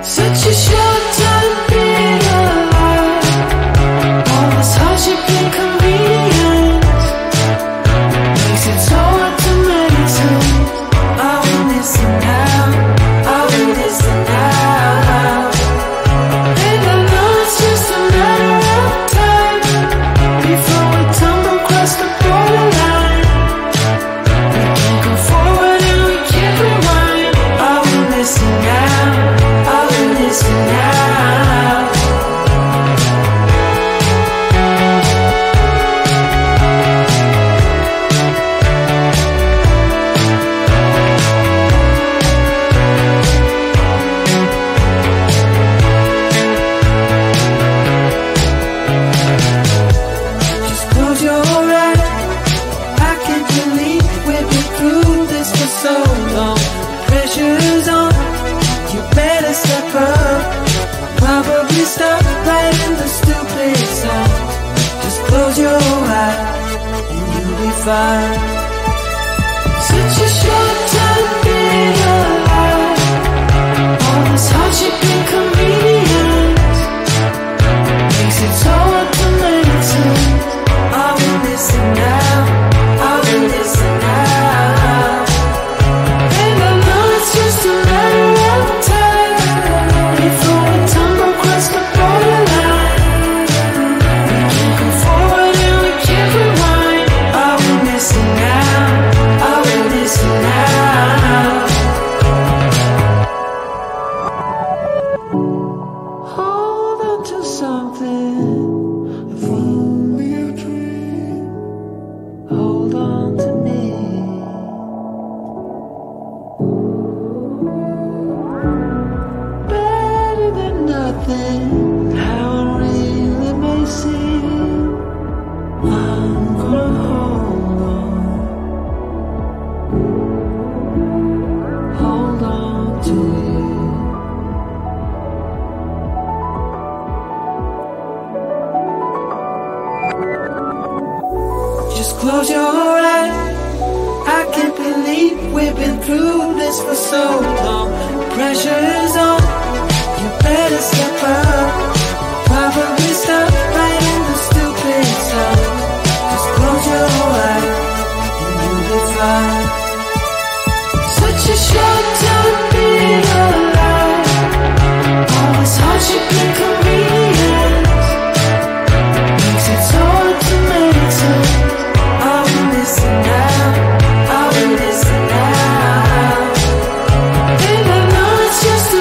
Such a short time being alive. All this hardship and convenience makes it so hard to meditate. I will listen now, I will listen now. And I know it's just a matter of time before we tumble across the borderline. We can't go forward and we can't rewind. I will listen now, I will listen now. Just close your eyes. I can't believe we've been through this for so long. Pressure's on, you better step up. Probably stop writing the stupid song. Just close your eyes and you'll be fine. Such a short time being alive. All this hardship and convenience makes it so hard to meditate. I will listen now, I will listen now. And I know it's just a matter of time before we tumble across the borderline. We can't go forward and we can't rewind. I will listen now, I will listen now. Hold on to something, if only a dream. Hold on to me. Better than nothing, how it really may seem. I'm gonna hold on to you. Just close your eyes. I can't believe we've been through this for so long. Pressure is on, you better step up. Probably stop writing the stupid song. Just close your eyes and you'll be fine. Such a short time being alive. All this hardship and convenience makes it so hard to meditate. I will listen now, I will listen now. And I know it's just a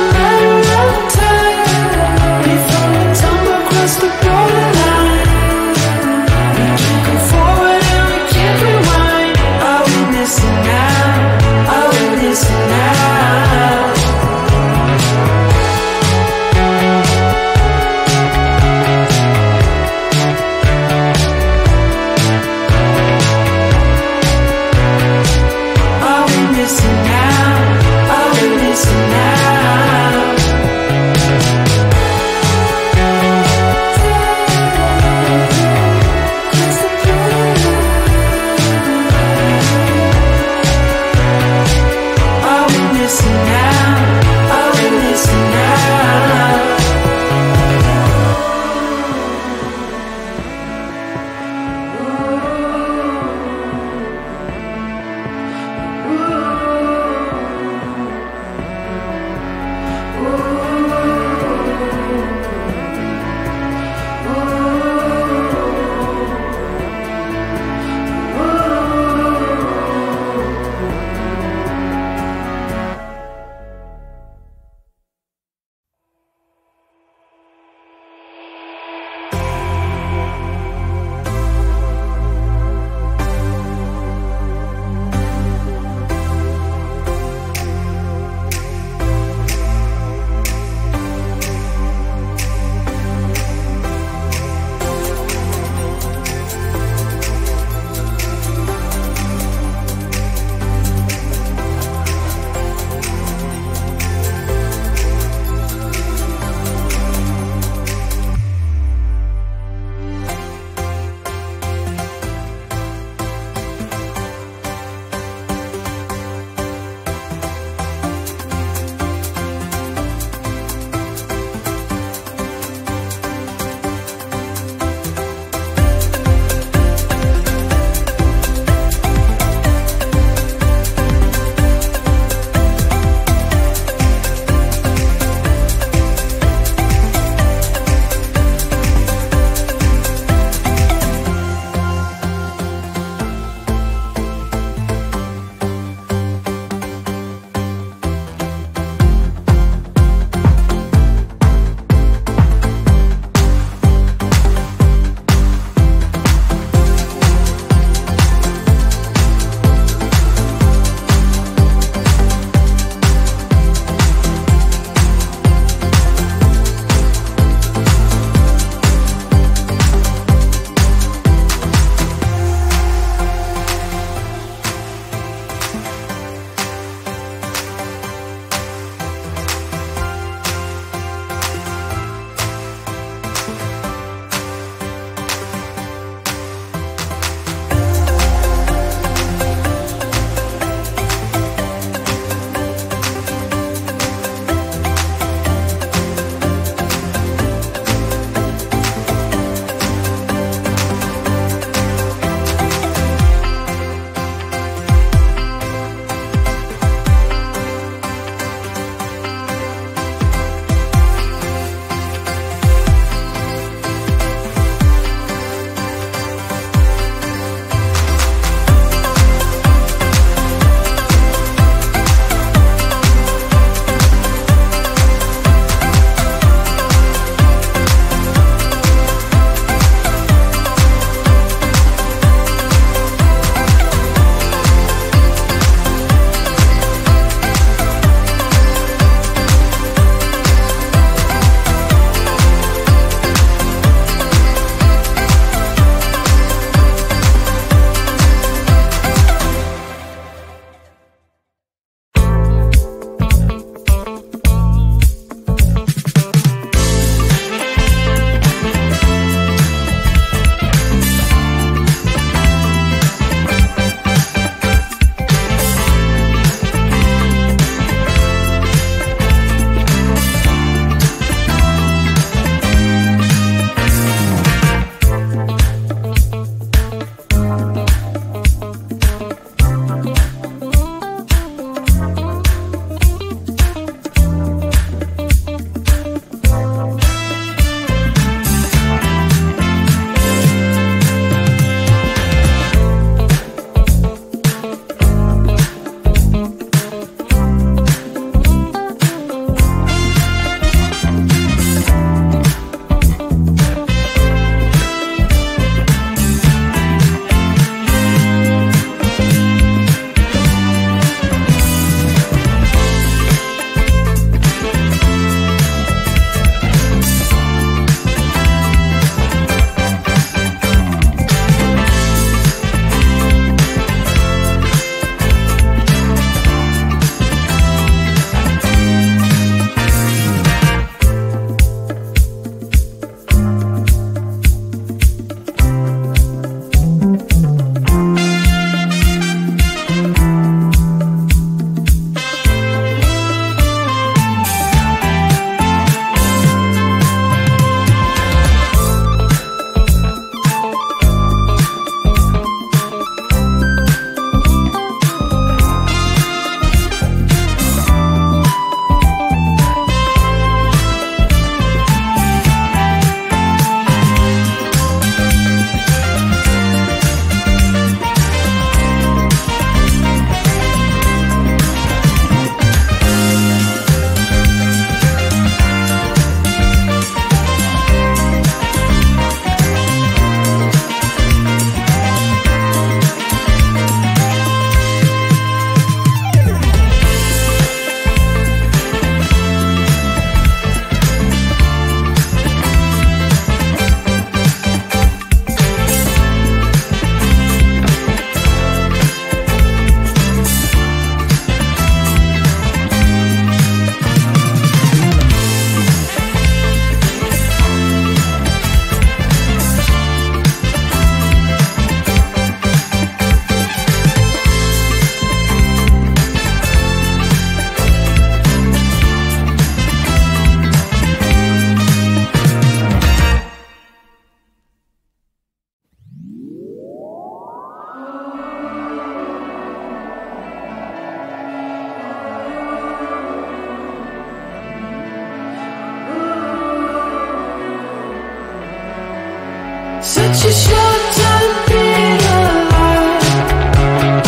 Such a short time being alive.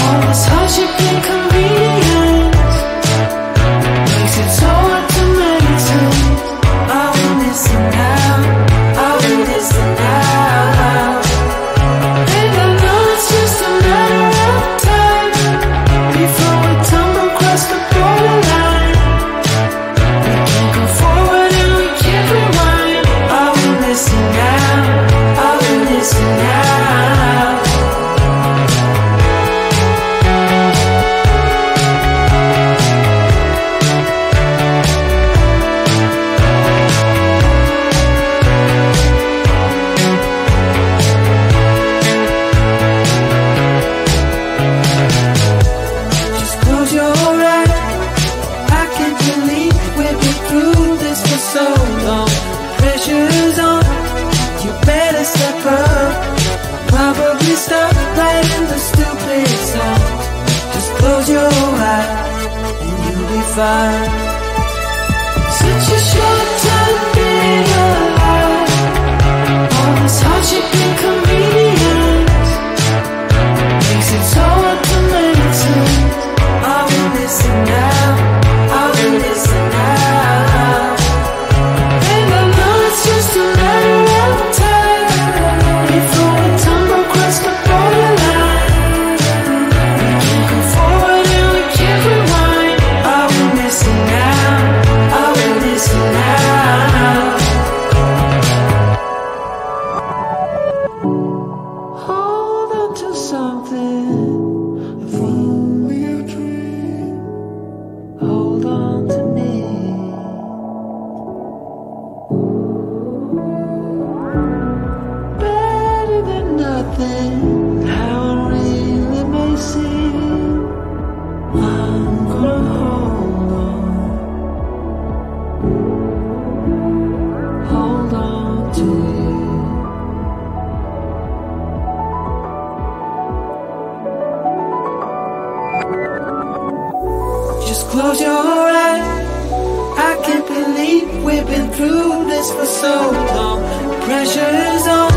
All this hardship and convenience makes it so hard to meditate. I will listen now, I will listen now. And I know it's just a matter of time before we tumble across the borderline. We can't go forward and we can't rewind. I will listen now, I will listen now. Just close your eyes. I can't believe we've been through this for so long. Pressure's on, you better step up. Probably stop writing the stupid song. Just close your eyes and you'll be fine. Such a short time being alive. All this hardship and convenience makes it so hard to meditate. I will listen now, I will listen now. And I know it's just a matter of time before we tumble across the borderline. We can't go forward and we can't rewind. I will listen now, I will listen now. Hold on to something, if only a dream. Hold on to me. Better than nothing, how it really may seem. I'm gonna hold on to you. Just close your eyes. I can't believe we've been through this for so long. Pressure's on,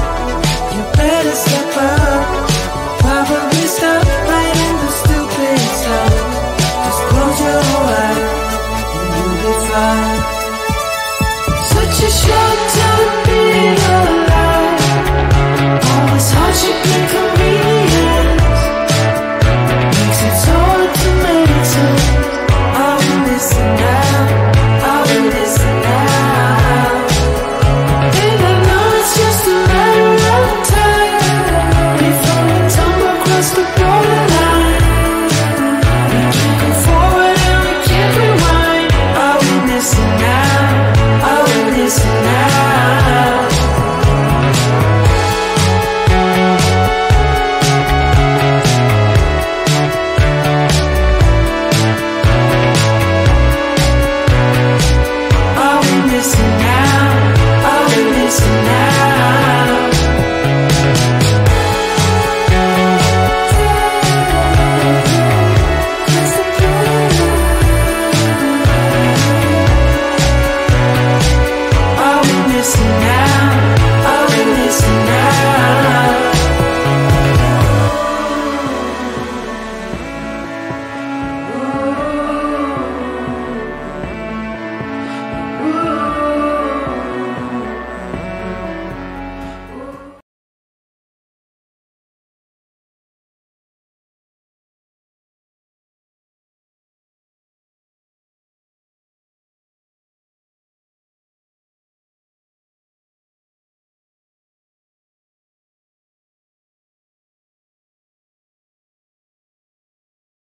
you better step up.